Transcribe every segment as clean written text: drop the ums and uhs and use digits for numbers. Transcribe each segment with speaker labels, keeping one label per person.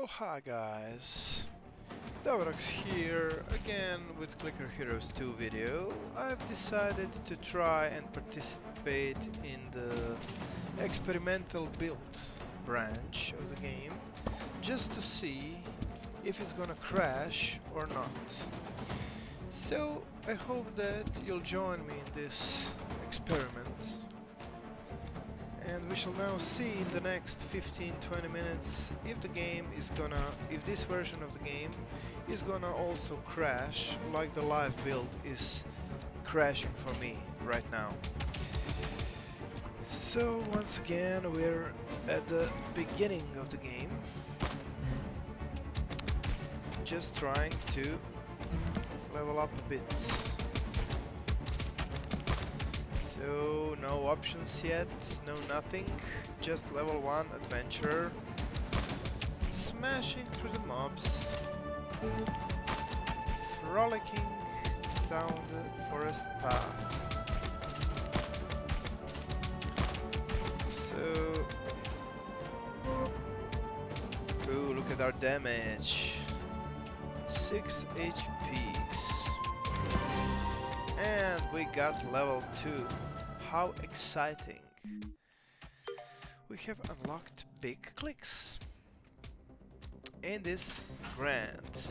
Speaker 1: Well, hi guys, Davrox here again with Clicker Heroes 2 video. I've decided to try and participate in the experimental build branch of the game just to see if it's gonna crash or not. So I hope that you'll join me in this experiment. And we shall now see in the next 15-20 minutes if this version of the game is gonna also crash like the live build is crashing for me right now. So once again we're at the beginning of the game, just trying to level up a bit. So no options yet, no nothing, just level 1 adventurer, smashing through the mobs, frolicking down the forest path. So, ooh, look at our damage, 6 HPs, and we got level 2. How exciting! We have unlocked big clicks and this grand.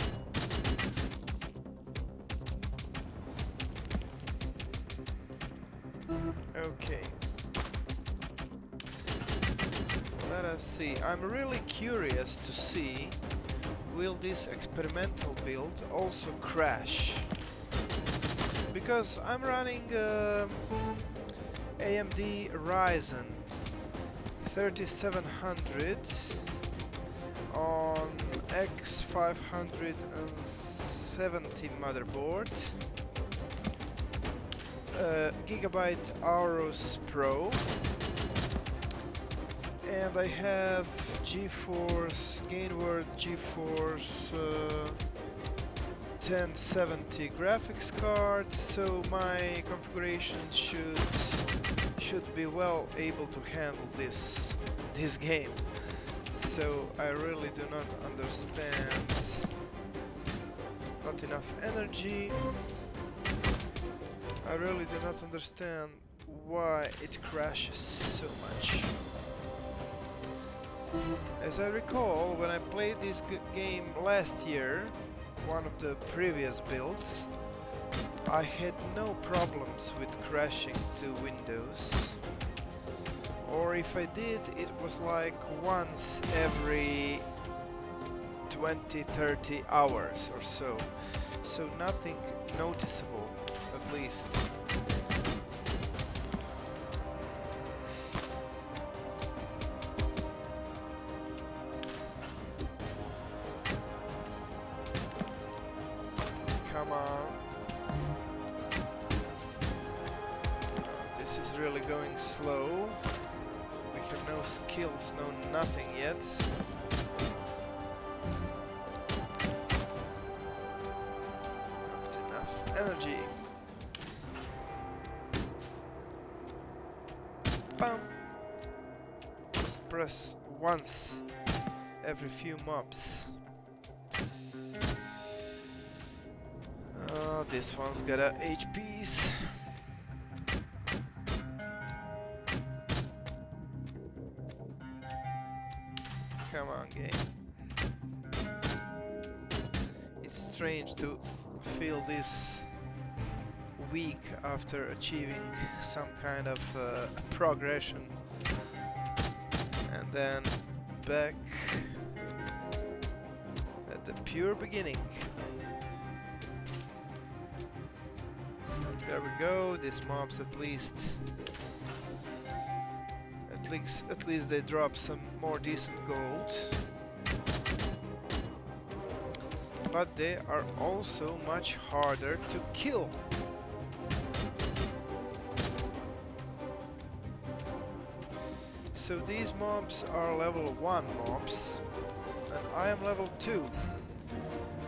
Speaker 1: Okay, let us see. I'm really curious to see, will this experimental build also crash? Because I'm running AMD Ryzen 3700 on X570 motherboard, Gigabyte Aorus Pro, and I have GeForce Gainward GeForce 1070 graphics card, so my configuration should be well able to handle this game. So I really do not understand. Not enough energy. I really do not understand why it crashes so much. As I recall, when I played this game last year, one of the previous builds, I had no problems with crashing to Windows, or if I did, it was like once every 20-30 hours or so, so nothing noticeable, at least. Come on. This is really going slow. We have no skills, no nothing yet. Not enough energy. Bam! Just press once every few mobs. This one's got HPs. Come on, game. It's strange to feel this weak after achieving some kind of progression, and then back at the pure beginning. There we go. These mobs at least they drop some more decent gold, but they are also much harder to kill. So these mobs are level 1 mobs and I am level 2,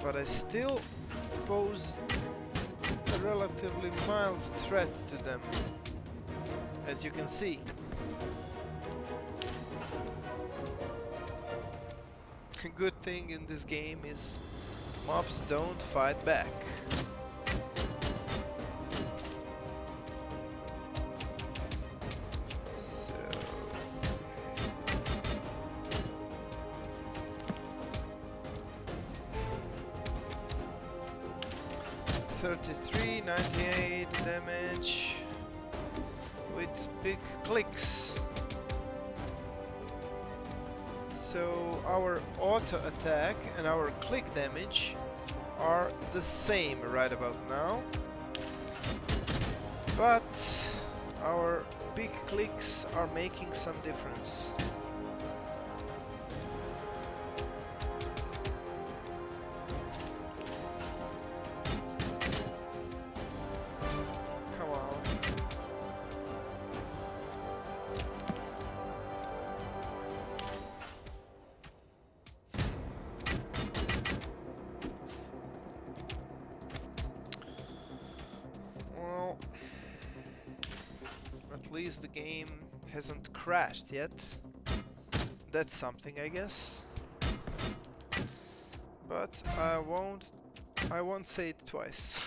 Speaker 1: but I still pose a relatively mild threat to them, as you can see. good thing in this game is mobs don't fight back. So 33, 98 damage with big clicks. So our auto attack and our click damage are the same right about now, but our big clicks are making some difference. Come on. Well, at least the game hasn't crashed yet. That's something, I guess. But I won't say it twice.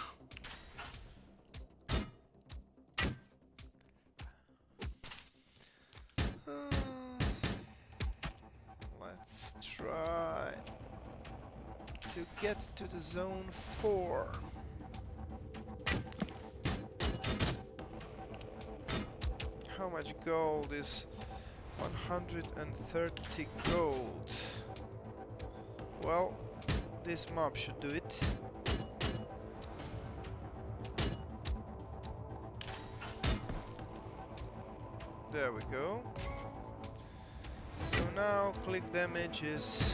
Speaker 1: Let's try to get to the zone 4. How much gold is 130 gold? Well, this mob should do it. There we go. So now click damage is...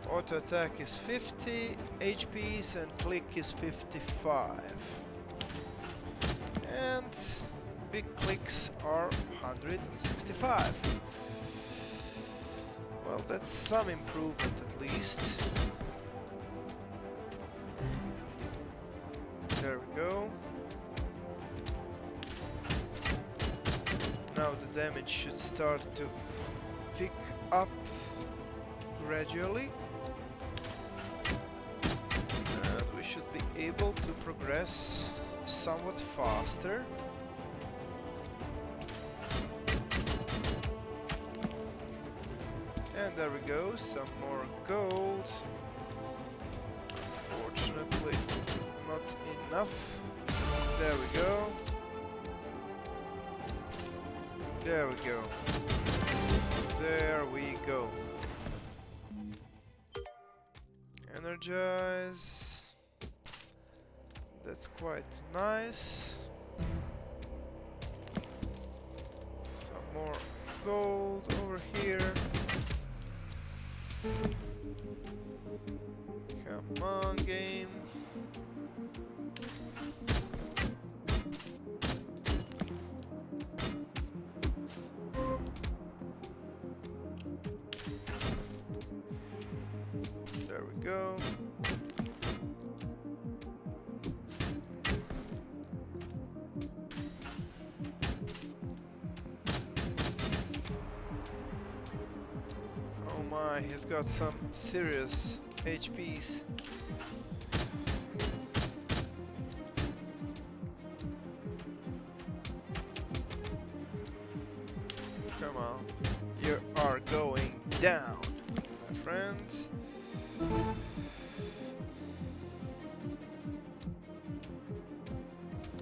Speaker 1: auto attack is 50 HPs and click is 55. And big clicks are 165. Well, that's some improvement at least. There we go. Now the damage should start to pick up gradually. And we should be able to progress somewhat faster. And there we go, some more gold. Unfortunately, not enough. There we go. There we go. There we go. Energize. That's quite nice. Some more gold over here. Come on, game. There we go. Oh my, he's got some serious HPs. Come on, you are going down, my friend.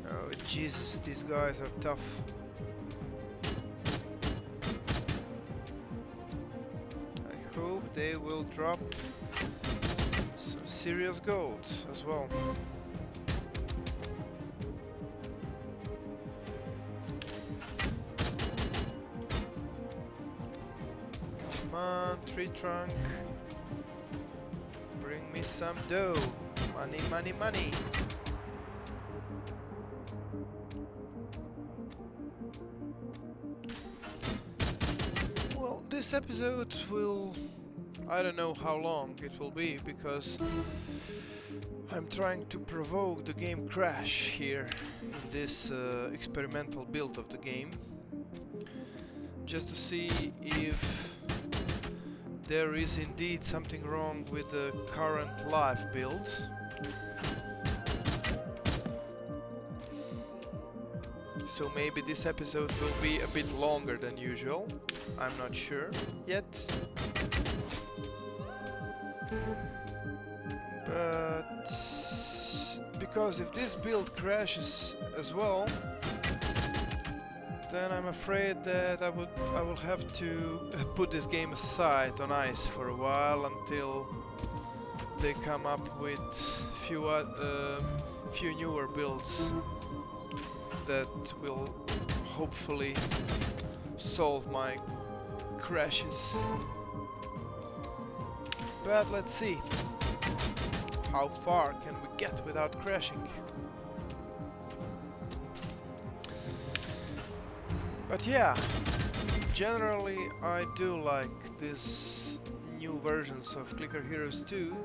Speaker 1: Oh Jesus, these guys are tough. I hope they will drop some serious gold as well. Come on, tree trunk. Bring me some dough. Money, money, money. Well, this episode will... I don't know how long it will be, because I'm trying to provoke the game crash here in this experimental build of the game, just to see if there is indeed something wrong with the current live builds. So maybe this episode will be a bit longer than usual. I'm not sure yet. But because if this build crashes as well, then I'm afraid that I will have to put this game aside on ice for a while until they come up with few newer builds that will hopefully solve my crashes. But let's see, how far can we get without crashing? But yeah, generally I do like these new versions of Clicker Heroes 2,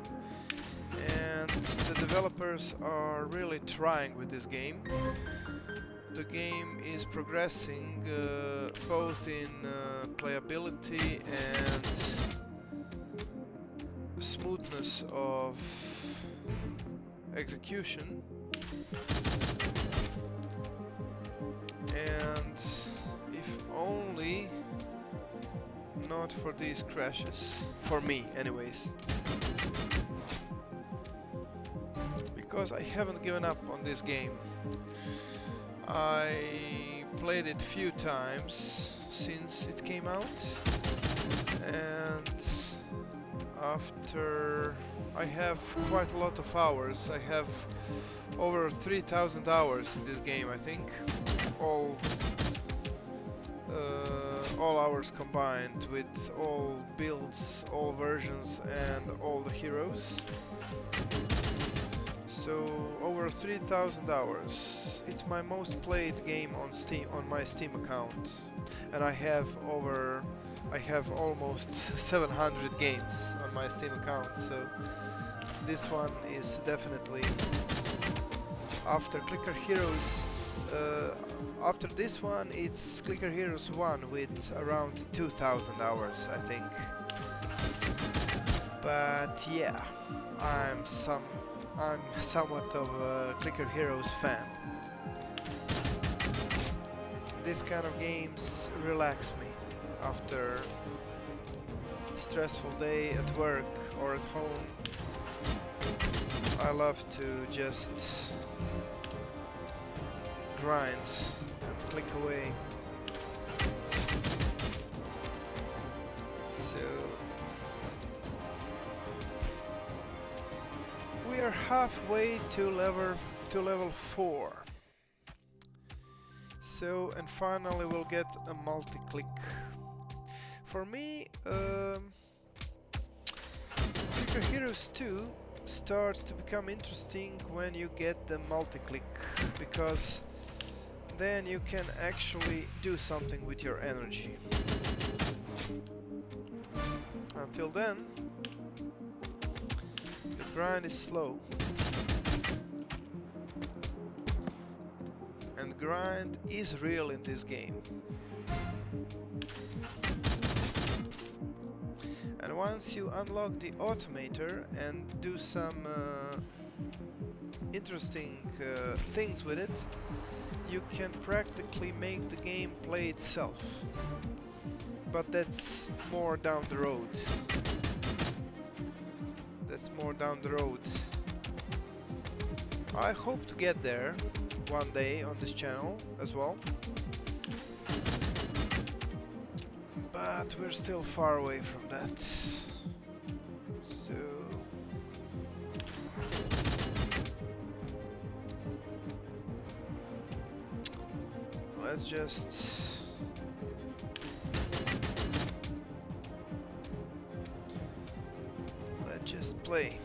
Speaker 1: and the developers are really trying with this game. The game is progressing both in playability and smoothness of execution, and if only not for these crashes, for me anyways, because I haven't given up on this game. I played it few times since it came out, and after I have quite a lot of hours. I have over 3,000 hours in this game, I think, all hours combined with all builds, all versions and all the heroes. So over 3,000 hours. It's my most played game on Steam, on my Steam account, and I have almost 700 games on my Steam account. So this one is definitely, after Clicker Heroes, after this one it's Clicker Heroes 1 with around 2,000 hours, I think. But yeah, I'm somewhat of a Clicker Heroes fan. This kind of games relax me after a stressful day at work or at home. I love to just grind and click away. So we are halfway to level 4. So, and finally we'll get a multi-click. For me, Clicker Heroes 2 starts to become interesting when you get the multi-click, because then you can actually do something with your energy. Until then, the grind is slow. And grind is real in this game. And once you unlock the automator and do some interesting things with it, you can practically make the game play itself. But that's more down the road. That's more down the road. I hope to get there one day on this channel as well. But we're still far away from that. So let's just play.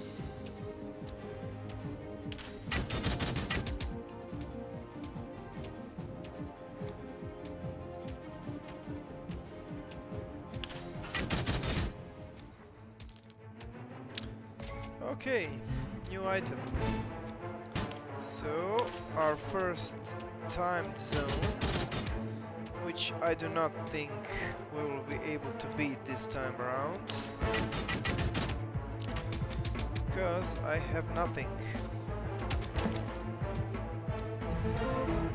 Speaker 1: Okay, new item. So our first timed zone, which which I do not think we will be able to beat this time around, because I have nothing.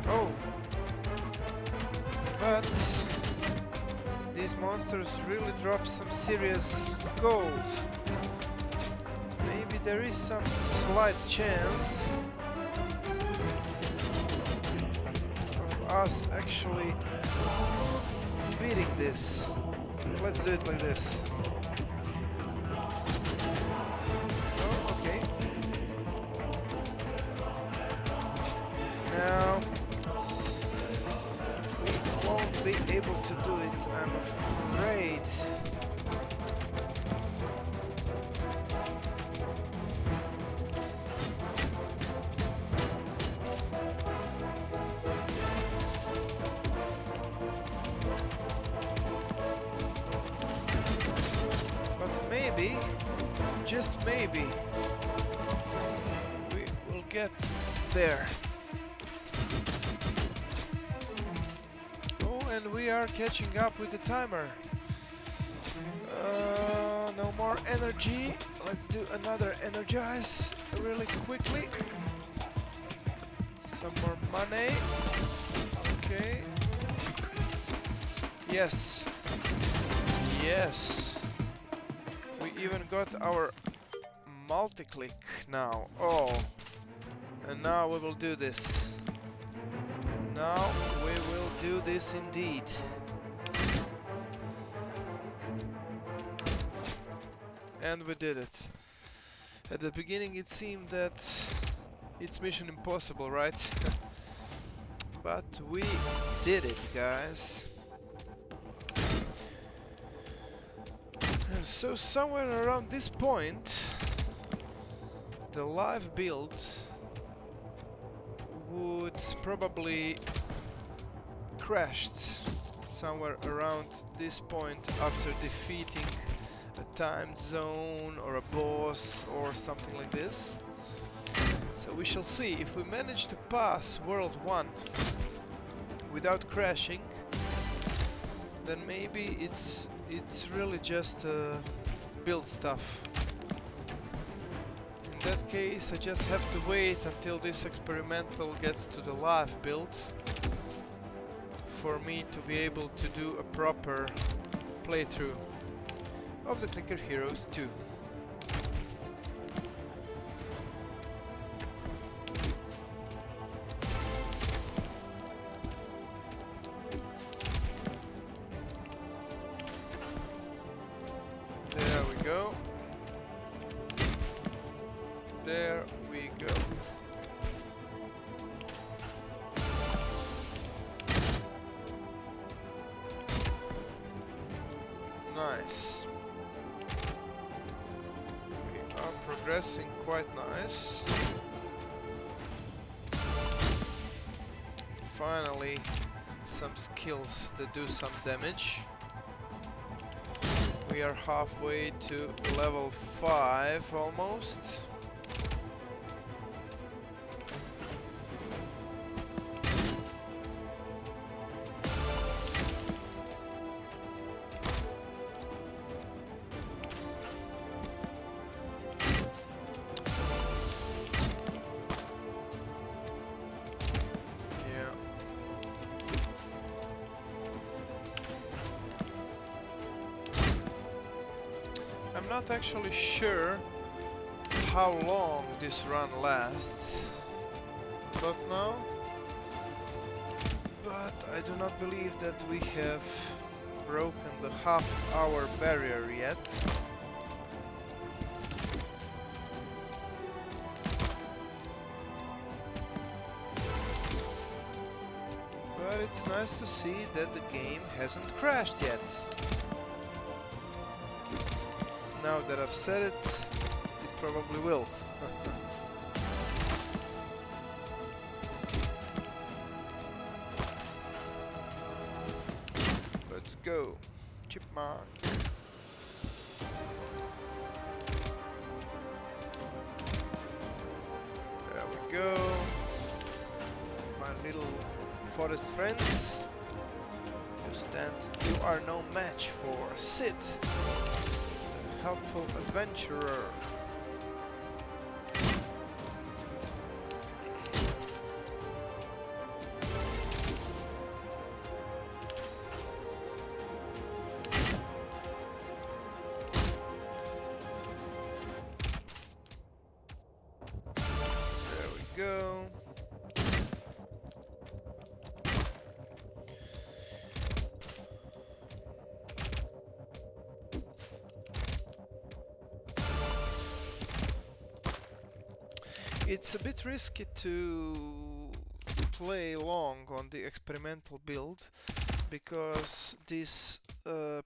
Speaker 1: Oh! But these monsters really drop some serious gold. Maybe there is some slight chance of us actually beating this. Let's do it like this. Oh, okay. Now we won't be able to do it, I'm afraid. But maybe, just maybe, we will get there. And we are catching up with the timer. No more energy. Let's do another energize really quickly. Some more money. Okay. Yes. Yes. We even got our multi-click now. Oh. And now we will do this. Now we will do this indeed. And we did it. At the beginning it seemed that it's mission impossible, right? But we did it, guys. And so somewhere around this point, the live build would probably crashed somewhere around this point after defeating a time zone or a boss or something like this. So we shall see. If we manage to pass World 1 without crashing, then maybe it's really just build stuff. In that case, I just have to wait until this experimental gets to the live build for me to be able to do a proper playthrough of the Clicker Heroes 2. There we go. There we go. Nice. We are progressing quite nice. Finally, some skills that do some damage. We are halfway to level 5 almost. I'm not actually sure how long this run lasts, but I do not believe that we have broken the half-hour barrier yet. But it's nice to see that the game hasn't crashed yet. Now that I've said it, it probably will. Let's go, Chipmunk. There we go. My little forest friends. Ghost, and you are no match for Sid, the helpful adventurer. There we go. It's a bit risky to play long on the experimental build, because this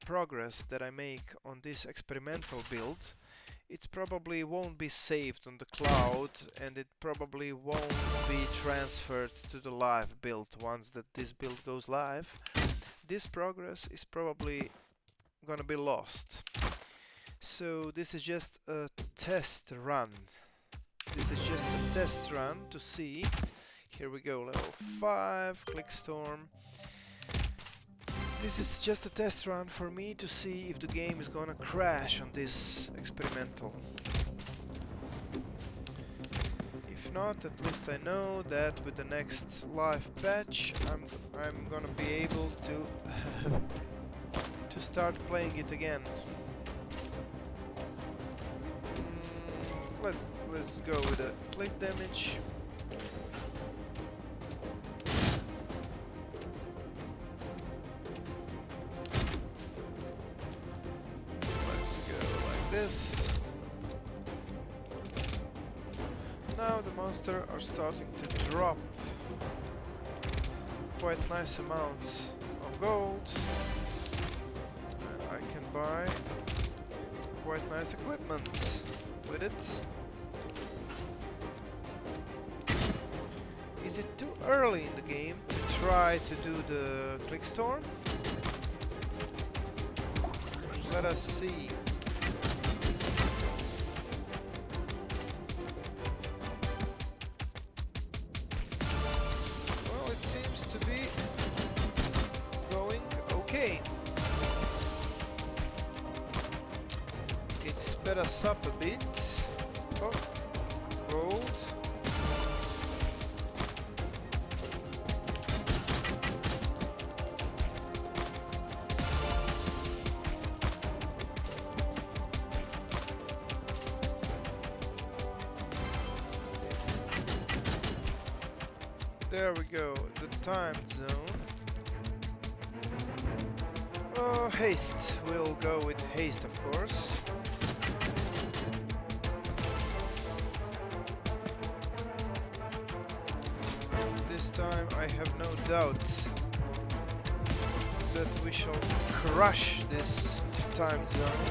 Speaker 1: progress that I make on this experimental build, it probably won't be saved on the cloud, and it probably won't be transferred to the live build once that this build goes live. This progress is probably gonna be lost. So this is just a test run. This is just a test run to see. Here we go, level 5, Clickstorm. This is just a test run for me to see if the game is gonna crash on this experimental. If not, at least I know that with the next live patch I'm gonna be able to to start playing it again. Let's go with a click damage. Let's go like this. Now the monsters are starting to drop quite nice amounts of gold, and I can buy quite nice equipment with it. Is it too early in the game to try to do the Clickstorm? Let us see. Well, it seems to be going okay. It sped us up a bit. Oh, gold. There we go, the time zone. Oh, haste. We'll go with haste, of course. This time I have no doubt that we shall crush this time zone,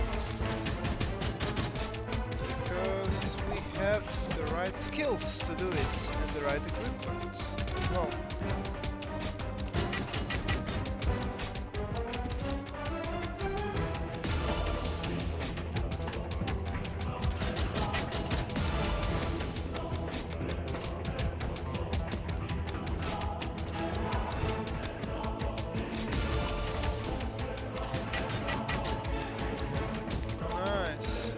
Speaker 1: because we have the right skills to do it and the right equipment as well. Nice.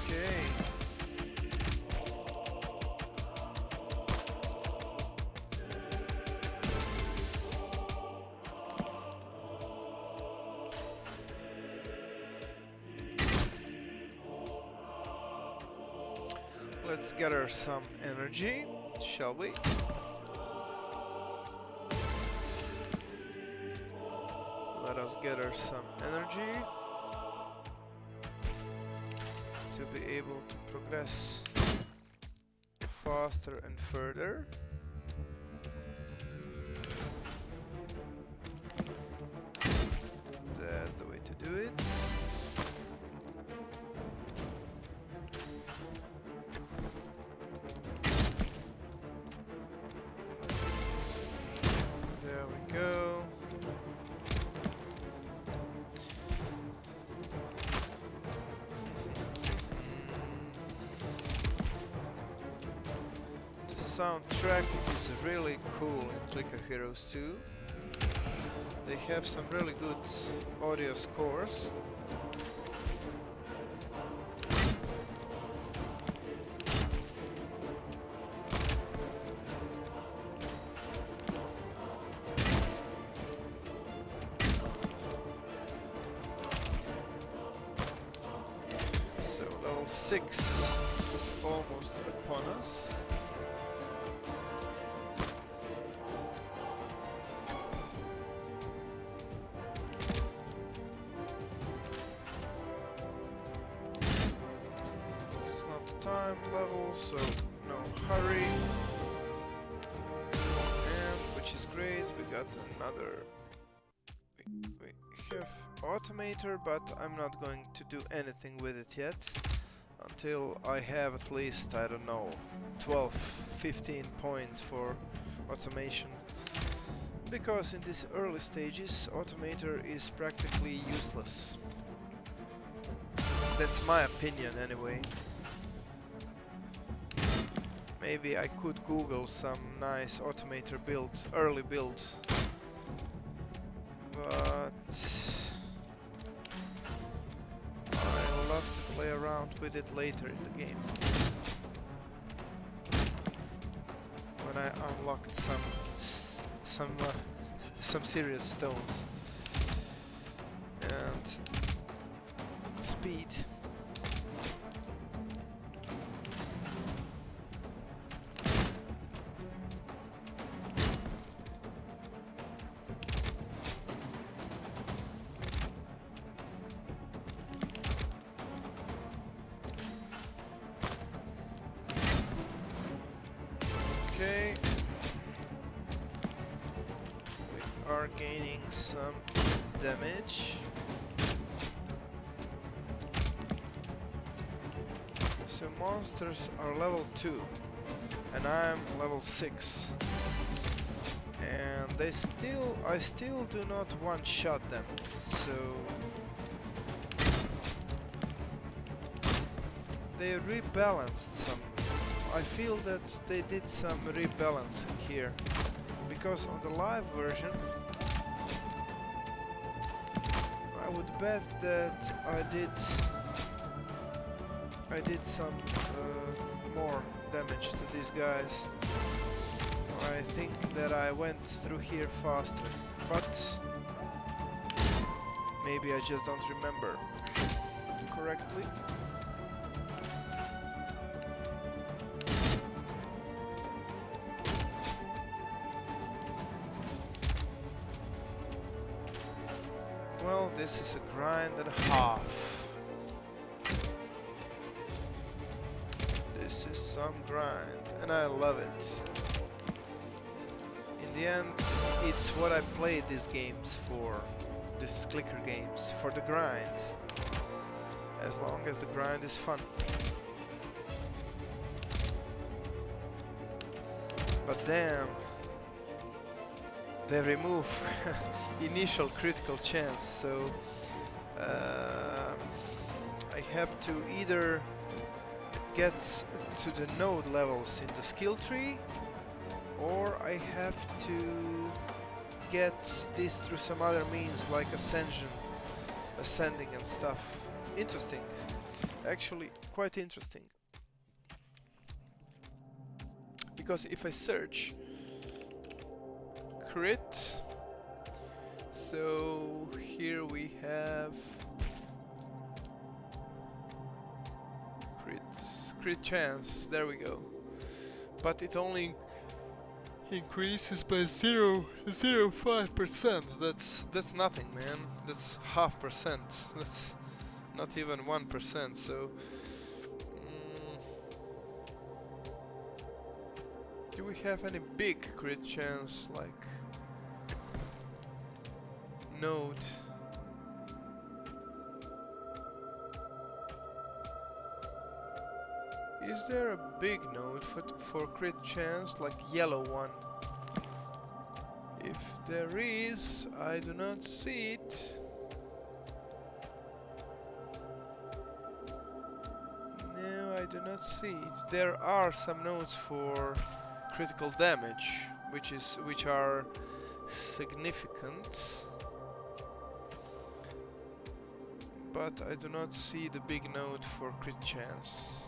Speaker 1: Okay. Let's gather some energy, shall we? Let us gather some energy to be able to progress faster and further. That's the way to do it. There we go. The soundtrack is really cool in Clicker Heroes 2. They have some really good audio scores. So level 6 is almost upon us. Time level, so no hurry. And which is great, we got another. We have Automator, but I'm not going to do anything with it yet until I have at least, I don't know, 12-15 points for automation, because in these early stages Automator is practically useless. That's my opinion anyway. Maybe I could Google some nice Automator build, early build, but I'll love to play around with it later in the game, when I unlocked some serious stones and speed. Okay, we are gaining some damage. So monsters are level 2 and I'm level 6, and I still do not one-shot them, so they rebalanced some. I feel that they did some rebalancing here, because on the live version I would bet that I did some more damage to these guys. I think that I went through here faster, but maybe I just don't remember correctly. Well, this is a grind and a half. This is some grind, and I love it. In the end, it's what I played these games for, these clicker games, for the grind. As long as the grind is fun. But damn, they remove initial critical chance, so I have to either get to the node levels in the skill tree, or I have to get this through some other means like ascending and stuff. Interesting, actually quite interesting, because if I search crit, so here we have crit chance, there we go, but it only increases by 0.05%. That's nothing, man. That's 0.5%. That's not even 1%. So do we have any big crit chance like node? Is there a big node for crit chance, like yellow one? If there is, I do not see it. No, I do not see it. There are some nodes for critical damage, which are significant. But I do not see the big node for crit chance.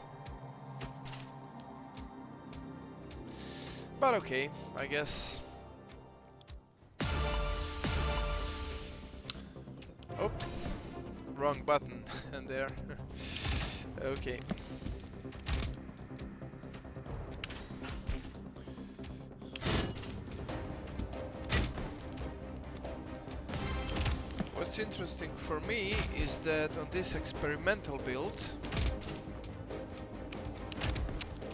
Speaker 1: But okay, I guess. Oops, wrong button and there. Okay. What's interesting for me is that on this experimental build,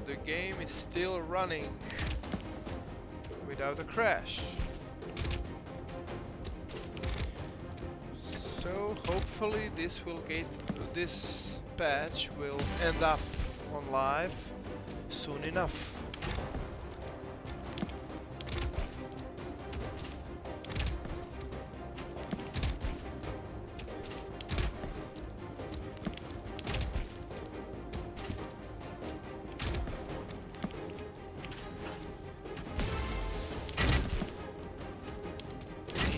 Speaker 1: the game is still running without a crash. So hopefully this patch will end up on live soon enough.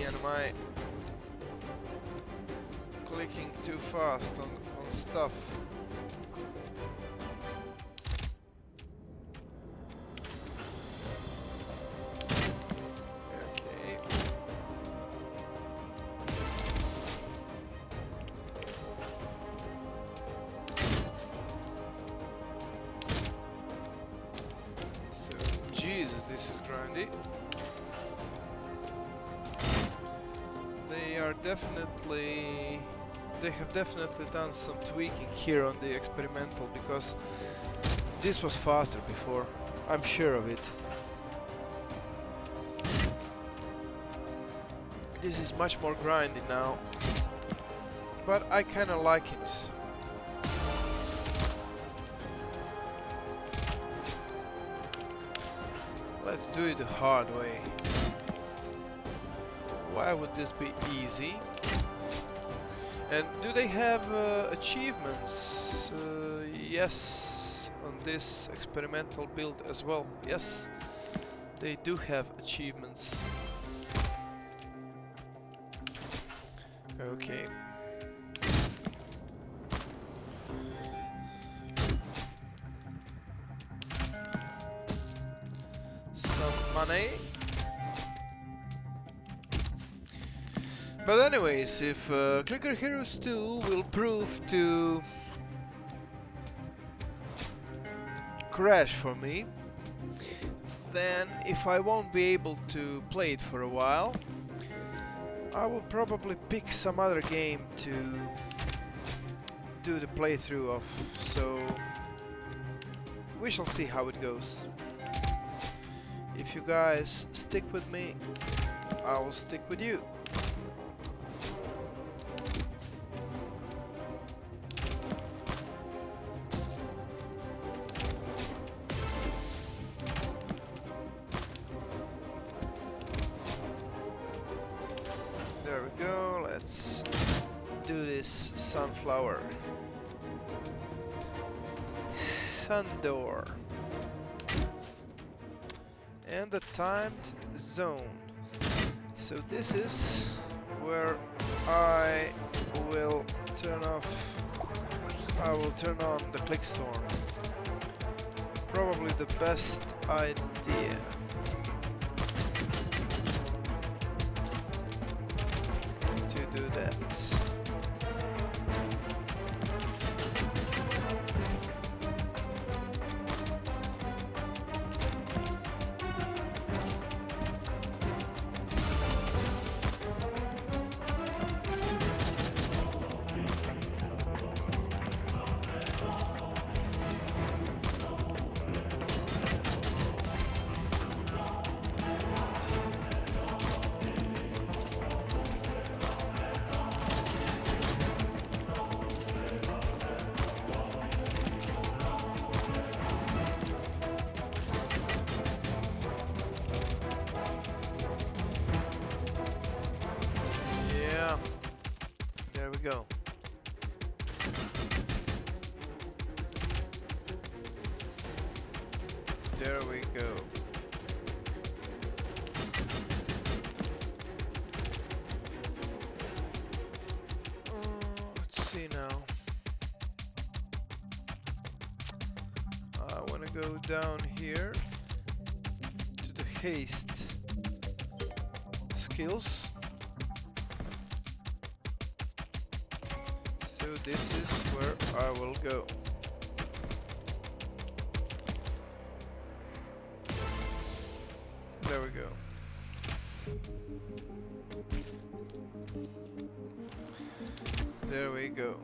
Speaker 1: Am I clicking too fast on stuff? Okay. So, Jesus, this is grindy. They have definitely done some tweaking here on the experimental, because this was faster before. I'm sure of it. This is much more grindy now, but I kinda like it. Let's do it the hard way. Why would this be easy? And do they have achievements? Yes, on this experimental build as well. Yes, they do have achievements. Okay. Some money. But anyways, if Clicker Heroes 2 will prove to crash for me, then if I won't be able to play it for a while, I will probably pick some other game to do the playthrough of, so we shall see how it goes. If you guys stick with me, I will stick with you. There we go, let's do this sunflower. Sundoor. And the timed zone. So this is where I will turn on the Clickstorm. Probably the best idea. Do that. There we go. There we go. go down here to the haste skills. So this is where I will go. There we go. There we go.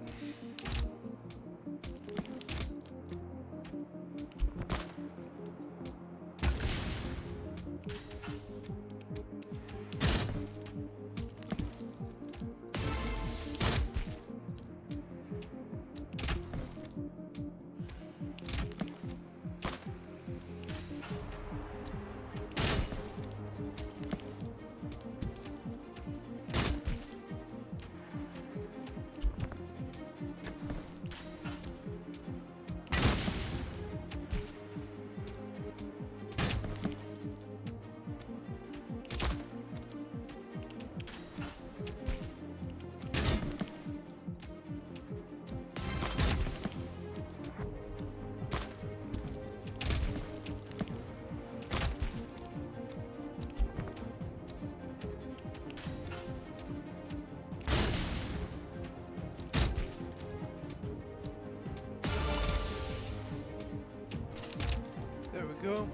Speaker 1: Go.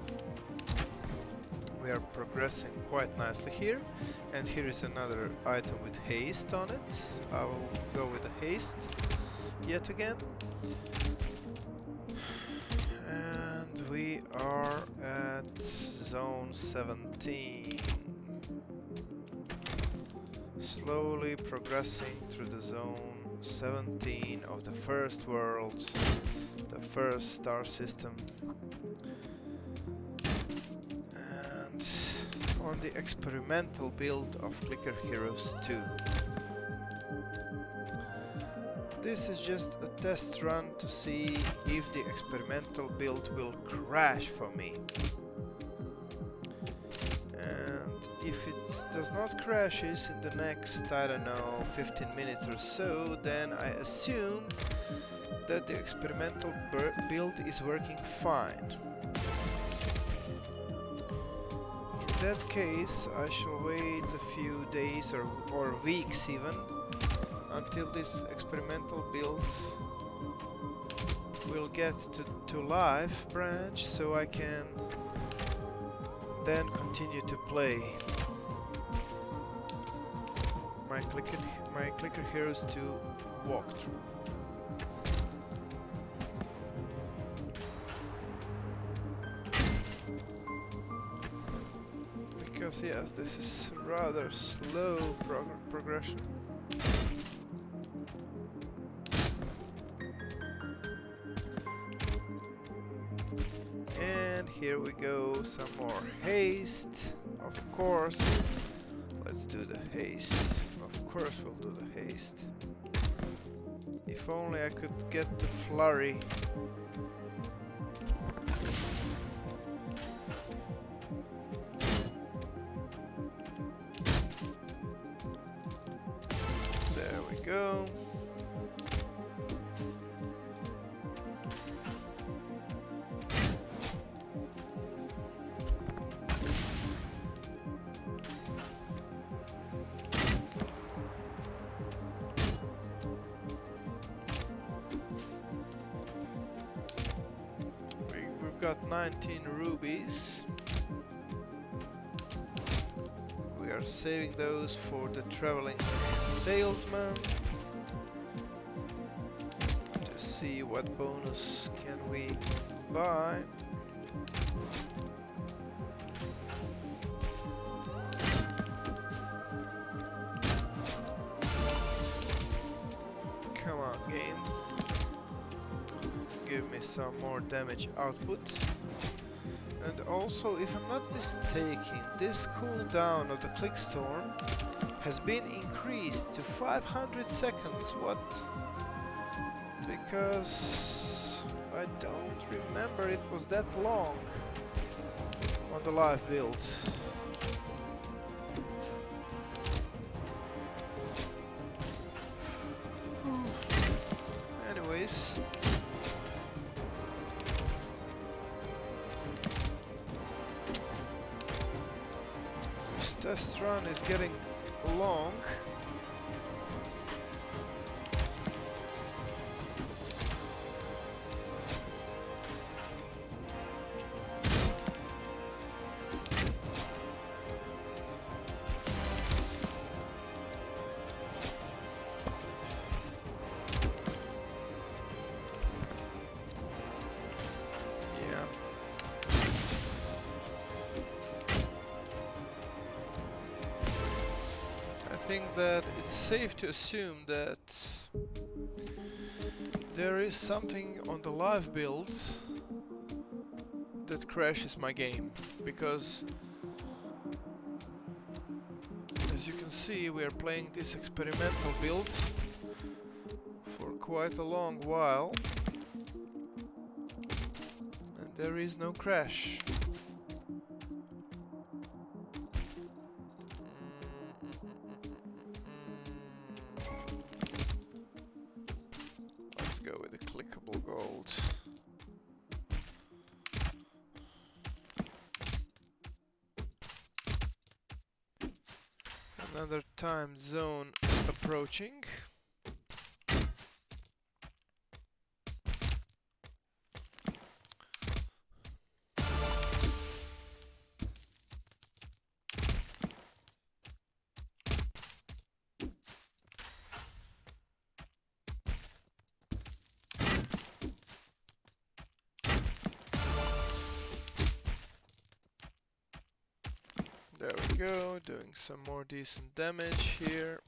Speaker 1: We are progressing quite nicely here, and here is another item with haste on it. I will go with the haste yet again, and we are at zone 17, slowly progressing through the zone 17 of the first world, the first star system. On the experimental build of Clicker Heroes 2. This is just a test run to see if the experimental build will crash for me. And if it does not crashes in the next, I don't know, 15 minutes or so, then I assume that the experimental build is working fine. In that case, I shall wait a few days or weeks even until this experimental build will get to live branch, so I can then continue to play my Clicker Heroes 2 walkthrough. Because yes, this is rather slow progression. And here we go, some more haste. Of course, let's do the haste. Of course we'll do the haste. If only I could get to flurry. Go. We've got 19 rubies. We are saving those for the traveling salesman. To see what bonus can we buy. Come on, game. Give me some more damage output. And also, if I'm not mistaken, this cooldown of the Clickstorm has been increased to 500 seconds. What? Because I don't remember it was that long on the live build. Anyways, test run is getting long. I think that it's safe to assume that there is something on the live build that crashes my game, because as you can see, we are playing this experimental build for quite a long while and there is no crash. Let's go with the clickable gold. Another time zone approaching. There we go, doing some more decent damage here.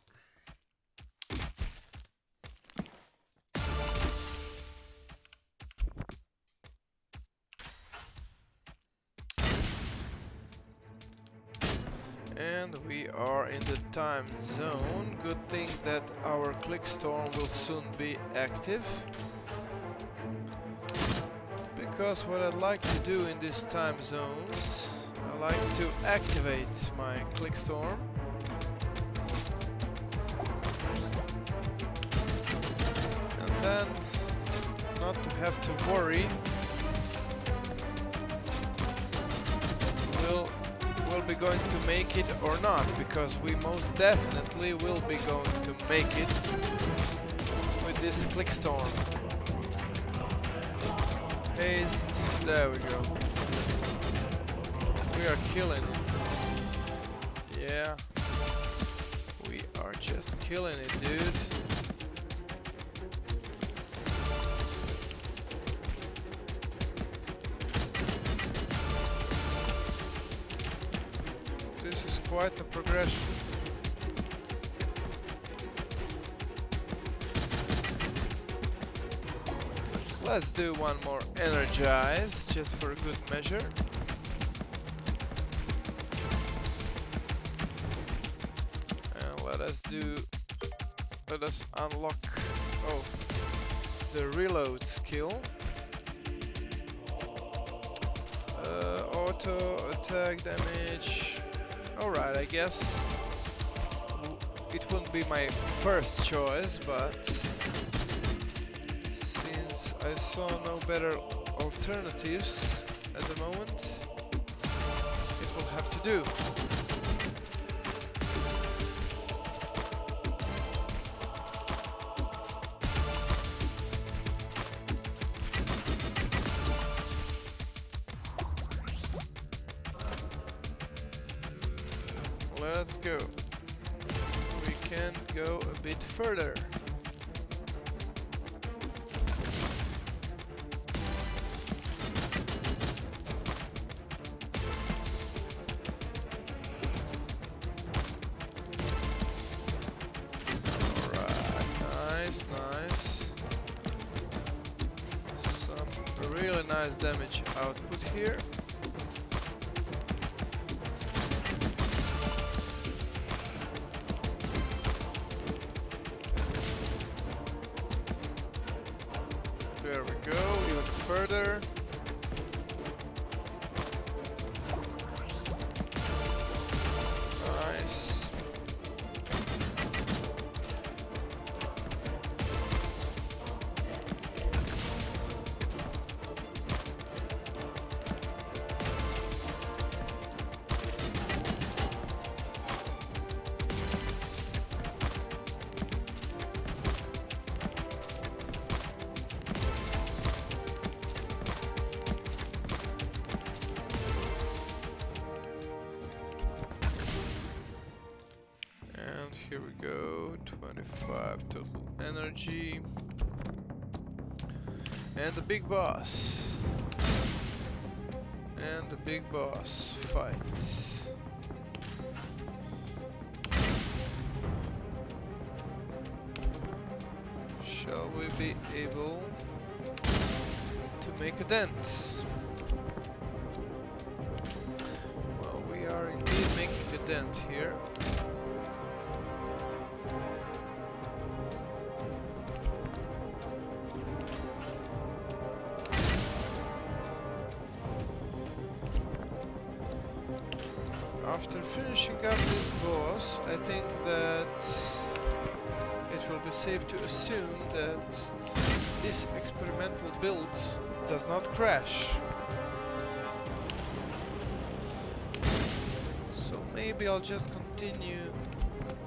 Speaker 1: And we are in the time zone. Good thing that our Clickstorm will soon be active. Because what I'd like to do in these time zones, I like to activate my Clickstorm. And then not to have to worry, we'll be going to make it or not, because we most definitely will be going to make it with this Clickstorm. Haste, there we go. We are killing it. Yeah. We are just killing it, dude. This is quite a progression. Let's do one more energize, just for a good measure. Let us unlock the reload skill. Auto attack damage. Alright, I guess it wouldn't be my first choice, but since I saw no better alternatives at the moment, it will have to do. Let's go. We can go a bit further. Alright, nice. Some really nice damage output here. There we go, even further. Nice. go. 25 total energy. And the big boss. And the big boss fight. Shall we be able to make a dent? Well, we are indeed making a dent here. After finishing up this boss, I think that it will be safe to assume that this experimental build does not crash. So maybe I'll just continue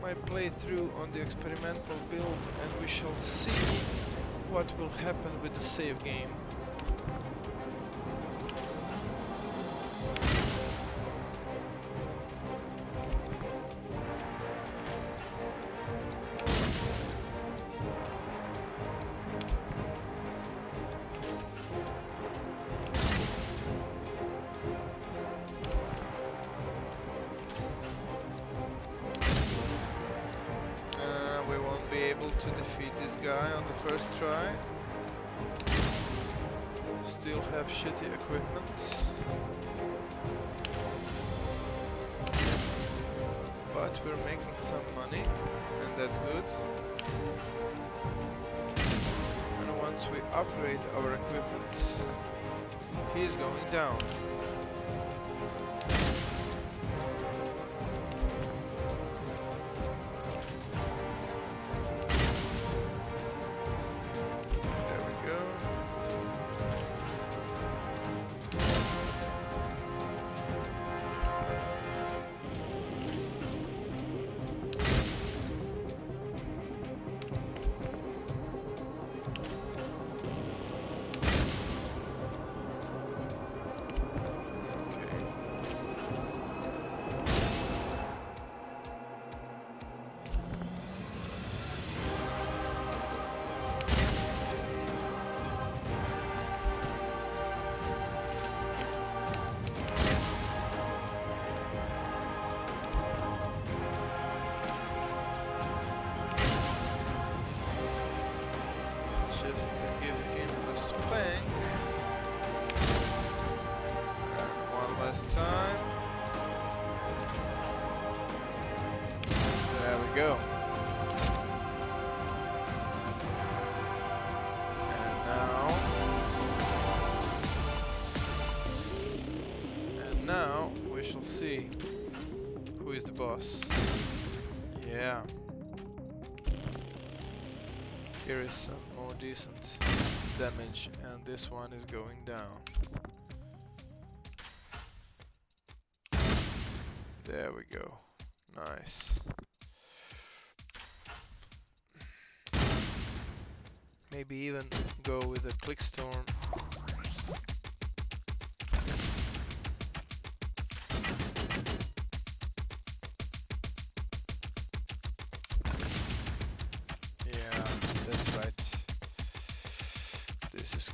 Speaker 1: my playthrough on the experimental build and we shall see what will happen with the save game. To defeat this guy on the first try. Still have shitty equipment. But we're making some money, and that's good. And once we upgrade our equipment, he's going down. Just to give him a spank. And one last time. There we go. And now we shall see who is the boss. Yeah. Here is some more decent damage, and this one is going down. There we go. Nice. Maybe even go with a click storm.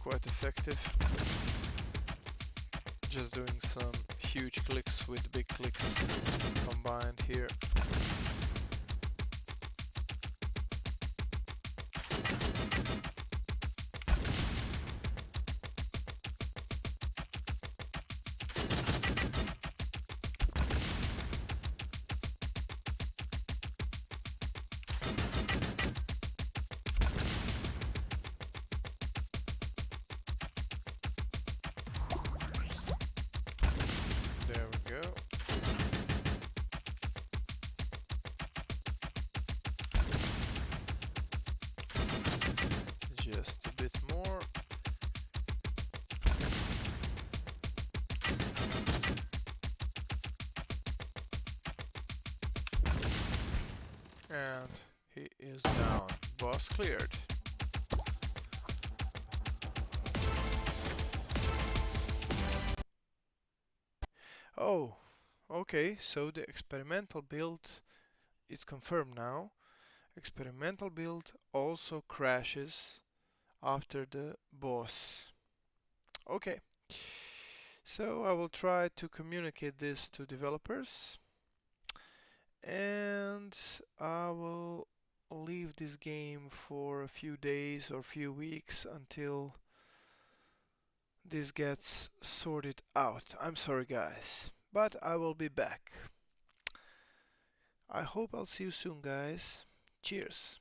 Speaker 1: Quite effective. Just doing some huge clicks with big clicks combined here. Just a bit more. And he is down. Boss cleared. Oh, okay, so the experimental build is confirmed now. Experimental build also crashes after the boss. Okay, so I will try to communicate this to developers, and I will leave this game for a few days or few weeks until this gets sorted out. I'm sorry guys, but I will be back. I hope I'll see you soon guys. Cheers.